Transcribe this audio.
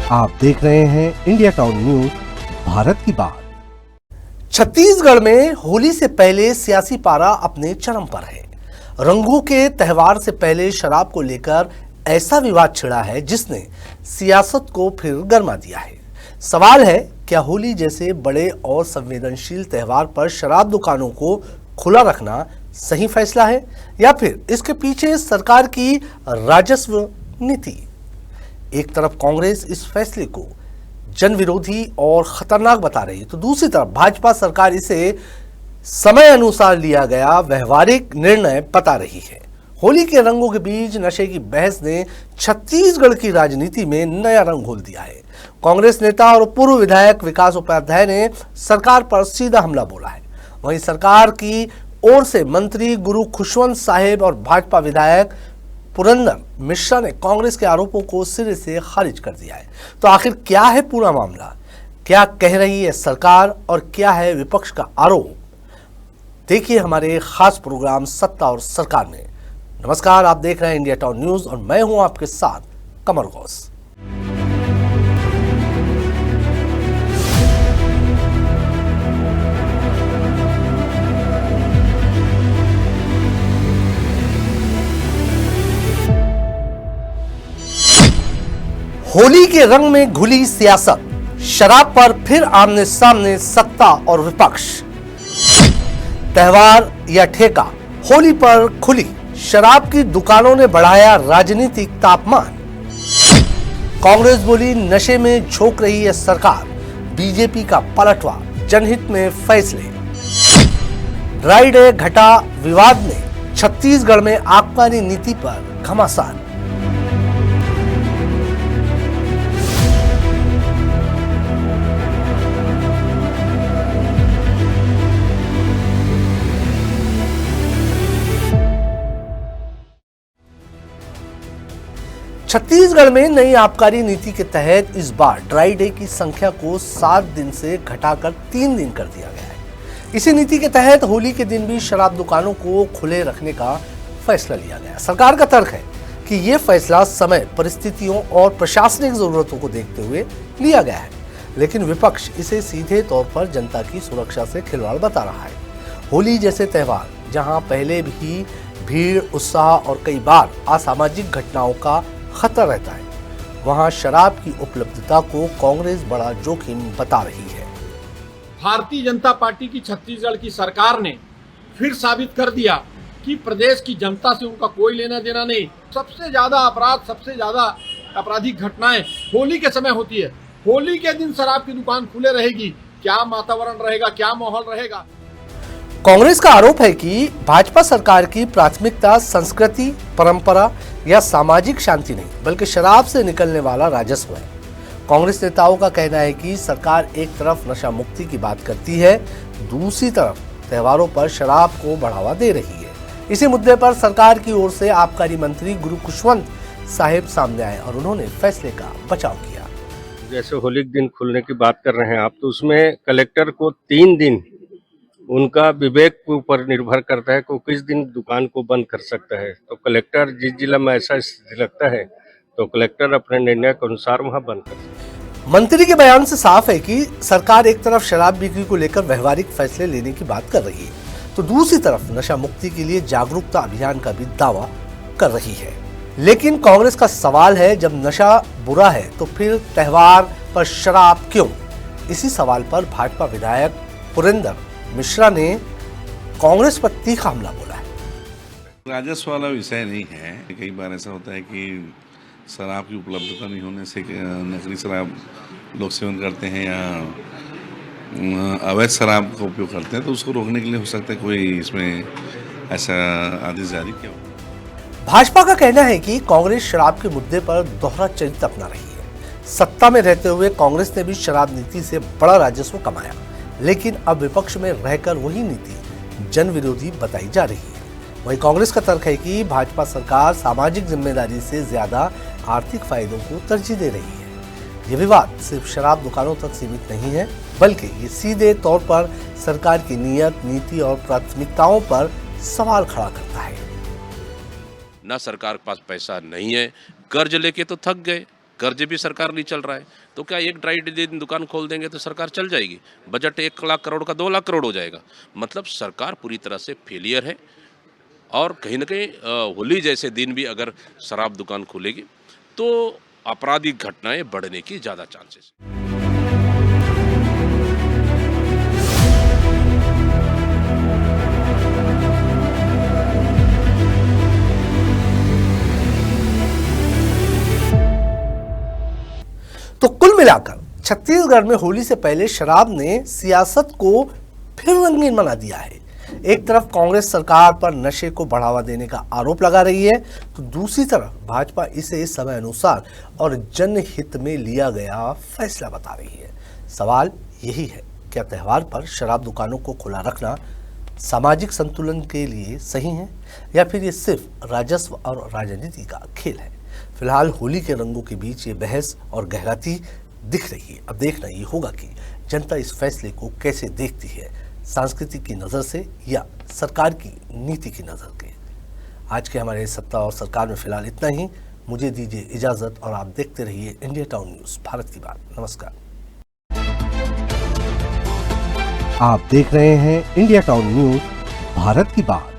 आप देख रहे हैं इंडिया टाउन न्यूज, भारत की बात। छत्तीसगढ़ में होली से पहले सियासी पारा अपने चरम पर है। रंगों के त्योहार से पहले शराब को लेकर ऐसा विवाद छिड़ा है जिसने सियासत को फिर गरमा दिया है। सवाल है, क्या होली जैसे बड़े और संवेदनशील त्योहार पर शराब दुकानों को खुला रखना सही फैसला है या फिर इसके पीछे सरकार की राजस्व नीति? एक तरफ कांग्रेस इस फैसले को जन विरोधी और खतरनाक बता रही है, तो दूसरी तरफ भाजपा सरकार इसे समय अनुसार लिया गया व्यवहारिक निर्णय बता रही है। होली के रंगों के बीच नशे की बहस ने छत्तीसगढ़ की राजनीति में नया रंग घोल दिया है। कांग्रेस नेता और पूर्व विधायक विकास उपाध्याय ने सरकार पर सीधा हमला बोला है। वहीं सरकार की ओर से मंत्री गुरु खुशवंत साहेब और भाजपा विधायक पुरंदर मिश्रा ने कांग्रेस के आरोपों को सिरे से खारिज कर दिया है। तो आखिर क्या है पूरा मामला, क्या कह रही है सरकार और क्या है विपक्ष का आरोप? देखिए हमारे खास प्रोग्राम सत्ता और सरकार में। नमस्कार, आप देख रहे हैं इंडिया टाउन न्यूज और मैं हूं आपके साथ कमर गौस। होली के रंग में घुली सियासत, शराब पर फिर आमने सामने सत्ता और विपक्ष। त्योहार या ठेका, होली पर खुली शराब की दुकानों ने बढ़ाया राजनीतिक तापमान। कांग्रेस बोली नशे में झोंक रही है सरकार, बीजेपी का पलटवार, जनहित में फैसले। ड्राई डे घटा विवाद में छत्तीसगढ़ में आबकारी नीति पर घमासान। छत्तीसगढ़ में नई आबकारी नीति के तहत इस बार ड्राई डे की संख्या को 7 दिन से घटाकर 3 दिन कर दिया गया है। इसी नीति के तहत होली के दिन भी शराब दुकानों को खुले रखने का फैसला लिया गया। सरकार का तर्क है कि यह फैसला समय, परिस्थितियों और प्रशासनिक जरूरतों को देखते हुए लिया गया है, लेकिन विपक्ष इसे सीधे तौर पर जनता की सुरक्षा से खिलवाड़ बता रहा है। होली जैसे त्योहार जहाँ पहले भी भीड़, उत्साह और कई बार असामाजिक घटनाओं का खतरा रहता है, वहां शराब की उपलब्धता को कांग्रेस बड़ा जोखिम बता रही है। भारतीय जनता पार्टी की छत्तीसगढ़ की सरकार ने फिर साबित कर दिया कि प्रदेश की जनता से उनका कोई लेना देना नहीं। सबसे ज्यादा अपराध, सबसे ज्यादा आपराधिक घटनाएं होली के समय होती है। होली के दिन शराब की दुकान खुले रहेगी, क्या वातावरण रहेगा, क्या माहौल रहेगा? कांग्रेस का आरोप है कि भाजपा सरकार की प्राथमिकता संस्कृति, परंपरा या सामाजिक शांति नहीं, बल्कि शराब से निकलने वाला राजस्व है। कांग्रेस नेताओं का कहना है कि सरकार एक तरफ नशा मुक्ति की बात करती है, दूसरी तरफ त्योहारों पर शराब को बढ़ावा दे रही है। इसी मुद्दे पर सरकार की ओर से आबकारी मंत्री गुरु खुशवंत साहेब सामने आए और उन्होंने फैसले का बचाव किया। जैसे होली के दिन खुलने की बात कर रहे हैं आप, तो उसमें कलेक्टर को 3 दिन उनका विवेक के ऊपर निर्भर करता है कि किस दिन दुकान को बंद कर सकता है। तो कलेक्टर जिस जिला में ऐसा स्थिति लगता है तो कलेक्टर अपने निर्णय के अनुसार वहां बंद कर सकता है। मंत्री के बयान से साफ है कि सरकार एक तरफ शराब बिक्री को लेकर व्यवहारिक फैसले लेने की बात कर रही है, तो दूसरी तरफ नशा मुक्ति के लिए जागरूकता अभियान का भी दावा कर रही है। लेकिन कांग्रेस का सवाल है, जब नशा बुरा है तो फिर त्योहार पर शराब क्यों? इसी सवाल पर भाजपा विधायक पुरंदर मिश्रा ने कांग्रेस पर तीखा हमला बोला है। राजस्व वाला विषय नहीं है। कई बार ऐसा होता है कि शराब की उपलब्धता नहीं होने से नकली शराब लोग सेवन करते हैं या अवैध शराब का उपयोग करते हैं, तो उसको रोकने के लिए हो सकता है कोई इसमें ऐसा आदेश जारी किया हो। भाजपा का कहना है कि कांग्रेस शराब के मुद्दे पर दोहरा चरित्र अपना रही है। सत्ता में रहते हुए कांग्रेस ने भी शराब नीति से बड़ा राजस्व कमाया, लेकिन अब विपक्ष में रहकर वही नीति जन विरोधी बताई जा रही है। वहीं कांग्रेस का तर्क है कि भाजपा सरकार सामाजिक जिम्मेदारी से ज्यादा आर्थिक फायदों को तरजीह दे रही है। ये विवाद सिर्फ शराब दुकानों तक सीमित नहीं है, बल्कि ये सीधे तौर पर सरकार की नीयत, नीति और प्राथमिकताओं पर सवाल खड़ा करता है। ना सरकार के पास पैसा नहीं है, कर्ज लेके तो थक गए, कर्ज भी सरकार नहीं चल रहा है, तो क्या एक ड्राई दिन दुकान खोल देंगे तो सरकार चल जाएगी? बजट 1 लाख करोड़ का 2 लाख करोड़ हो जाएगा। मतलब सरकार पूरी तरह से फेलियर है। और कहीं ना कहीं होली जैसे दिन भी अगर शराब दुकान खुलेगी तो आपराधिक घटनाएं बढ़ने की ज़्यादा चांसेस। तो कुल मिलाकर छत्तीसगढ़ में होली से पहले शराब ने सियासत को फिर रंगीन बना दिया है। एक तरफ कांग्रेस सरकार पर नशे को बढ़ावा देने का आरोप लगा रही है, तो दूसरी तरफ भाजपा इसे समय अनुसार और जनहित में लिया गया फैसला बता रही है। सवाल यही है, क्या त्योहार पर शराब दुकानों को खुला रखना सामाजिक संतुलन के लिए सही है, या फिर ये सिर्फ राजस्व और राजनीति का खेल है? फिलहाल होली के रंगों के बीच ये बहस और गहराती दिख रही है। अब देखना ये होगा कि जनता इस फैसले को कैसे देखती है, संस्कृति की नज़र से या सरकार की नीति की नज़र के। आज के हमारे सत्ता और सरकार में फिलहाल इतना ही। मुझे दीजिए इजाज़त और आप देखते रहिए इंडिया टाउन न्यूज़, भारत की बात। नमस्कार। आप देख रहे हैं इंडिया टाउन न्यूज़, भारत की बात।